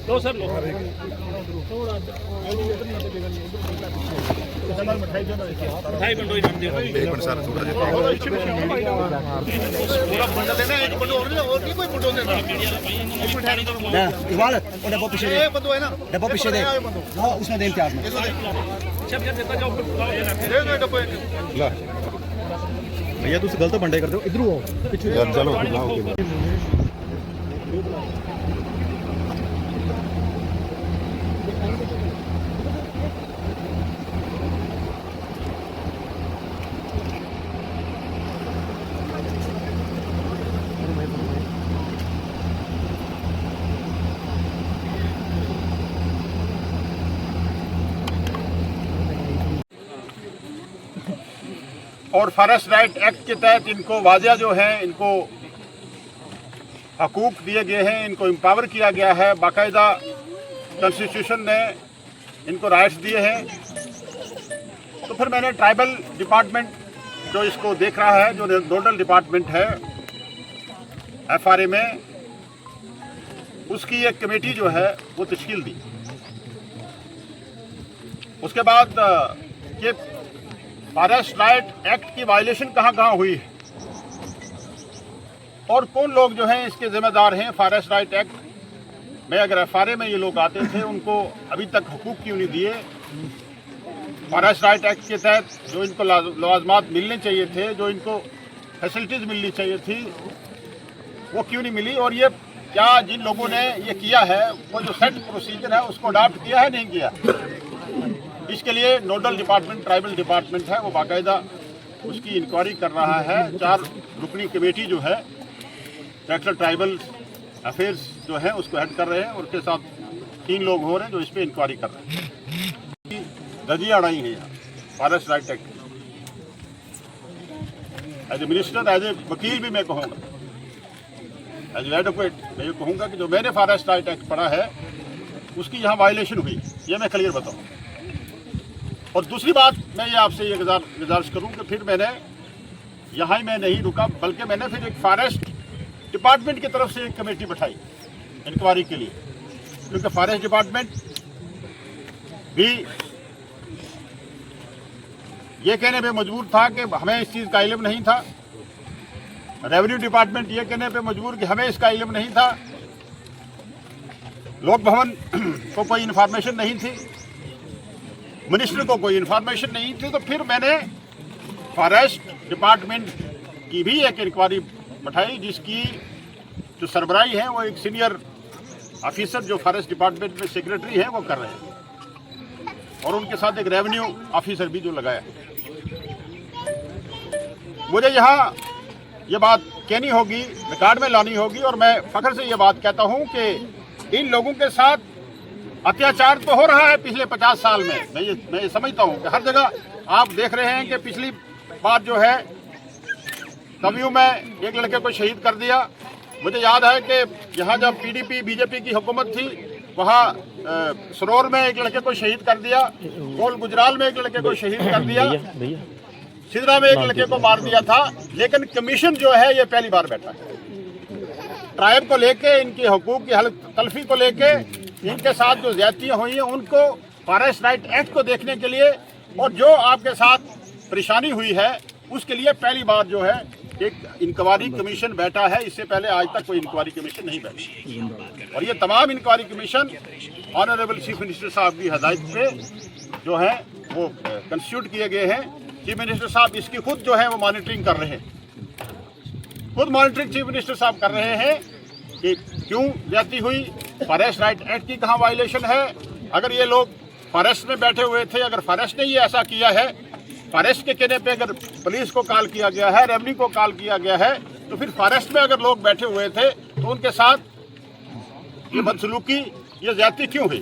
लो sir लो मिठाई बंडो ही नाम दियो एक मिनट सर थोड़ा जिहा पूरा बंडा देना एक बंडो और नहीं कोई बंडो देना ना इवाल वो डब्बा पीछे दे एक बंडो है ना डब्बा पीछे दे हाँ उसमें दे इम्तियाज में सब देता जाओ दे दो डब्बे ला भैया तुम गलत बंडे करते हो इधर आओ पीछे यार चलो लाओ और फॉरेस्ट राइट एक्ट के तहत इनको वाजिया जो है इनको हकूक दिए गए हैं, इनको एम्पावर किया गया है, बाकायदा कॉन्स्टिट्यूशन ने इनको राइट्स दिए हैं। तो फिर मैंने ट्राइबल डिपार्टमेंट जो इसको देख रहा है, जो नोडल डिपार्टमेंट है एफआरए में, उसकी एक कमेटी जो है वो तश्कील दी। उसके बाद ये फॉरेस्ट राइट एक्ट की वायलेशन कहाँ कहाँ हुई है और कौन लोग जो हैं इसके जिम्मेदार हैं। फॉरेस्ट राइट एक्ट में अगर एफआरए में ये लोग आते थे, उनको अभी तक हुकूक क्यों नहीं दिए। फॉरेस्ट राइट एक्ट के तहत जो इनको लवाजमात मिलने चाहिए थे, जो इनको फैसिलिटीज़ मिलनी चाहिए थी, वो क्यों नहीं मिली। और ये क्या जिन लोगों ने ये किया है, वो जो सेट प्रोसीजर है उसको अडॉप्ट किया है नहीं किया। इसके लिए नोडल डिपार्टमेंट ट्राइबल डिपार्टमेंट है, वो बाकायदा उसकी इंक्वायरी कर रहा है। 4 रुकनी कमेटी जो है डायरेक्टर ट्राइबल अफेयर्स जो है उसको हेड कर रहे हैं, और उसके साथ 3 लोग हो रहे हैं जो इस पर इंक्वायरी कर रहे हैं। धज्जियां उड़ाई है यहाँ forest right act. As a minister, as a वकील भी मैं कहूँगा, एज ए एडवोकेट मैं ये कहूँगा कि जो मैंने फॉरेस्ट राइट एक्ट पढ़ा है उसकी यहाँ वायलेशन हुई, ये मैं क्लियर बताऊँ। और दूसरी बात मैं ये आपसे ये गुजारिश करूँ कि फिर मैंने यहाँ ही मैं नहीं रुका, बल्कि मैंने फिर एक फॉरेस्ट डिपार्टमेंट की तरफ से एक कमेटी बैठाई इंक्वायरी के लिए, क्योंकि फॉरेस्ट डिपार्टमेंट भी ये कहने पे मजबूर था कि हमें इस चीज़ का इल्म नहीं था। रेवेन्यू डिपार्टमेंट ये कहने पे मजबूर कि हमें इसका इल्म नहीं था। लोक भवन को कोई इन्फॉर्मेशन नहीं थी, मिनिस्टर को कोई इन्फॉर्मेशन नहीं थी। तो फिर मैंने फॉरेस्ट डिपार्टमेंट की भी एक इंक्वायरी बैठाई, जिसकी जो सरबराही है वो एक सीनियर ऑफिसर जो फॉरेस्ट डिपार्टमेंट में सेक्रेटरी है वो कर रहे हैं, और उनके साथ एक रेवेन्यू ऑफिसर भी जो लगाया। मुझे यहाँ ये बात कहनी होगी, रिकॉर्ड में लानी होगी, और मैं फख्र से ये बात कहता हूँ कि इन लोगों के साथ अत्याचार तो हो रहा है पिछले 50 साल में। मैं ये समझता हूँ कि हर जगह आप देख रहे हैं कि पिछली बार जो है तवियों में एक लड़के को शहीद कर दिया। मुझे याद है कि यहाँ जब पीडीपी बीजेपी की हुकूमत थी, वहाँ सरोर में एक लड़के को शहीद कर दिया, गोल गुजराल में एक लड़के को शहीद कर दिया, सिदरा में एक लड़के को मार दिया था। लेकिन कमीशन जो है ये पहली बार बैठा है। ट्राइब को लेके, इनकी हुकूक की हल तलफी को लेके, इनके साथ जो ज्यादतियाँ हुई हैं उनको फॉरेस्ट राइट एक्ट को देखने के लिए, और जो आपके साथ परेशानी हुई है उसके लिए पहली बार जो है एक इंक्वायरी कमीशन बैठा है। इससे पहले आज तक कोई इंक्वायरी कमीशन नहीं बैठी, और ये तमाम inquiry commission honourable chief minister साहब की हदायत पे जो है वो कंस्टिट्यूट किए गए हैं। चीफ मिनिस्टर साहब इसकी खुद जो है वो मॉनिटरिंग कर रहे हैं, खुद मॉनिटरिंग चीफ मिनिस्टर साहब कर रहे हैं कि क्यों ज्यादती हुई, फॉरेस्ट राइट एक्ट की कहाँ वायलेशन है। अगर ये लोग फॉरेस्ट में बैठे हुए थे, अगर फॉरेस्ट ने ये ऐसा किया है, फॉरेस्ट के कहने पे अगर पुलिस को कॉल किया गया है, रेवेन्यू को कॉल किया गया है, तो फिर फॉरेस्ट में अगर लोग बैठे हुए थे तो उनके साथ ये बदसलूकी, ये ज्यादती क्यों हुई।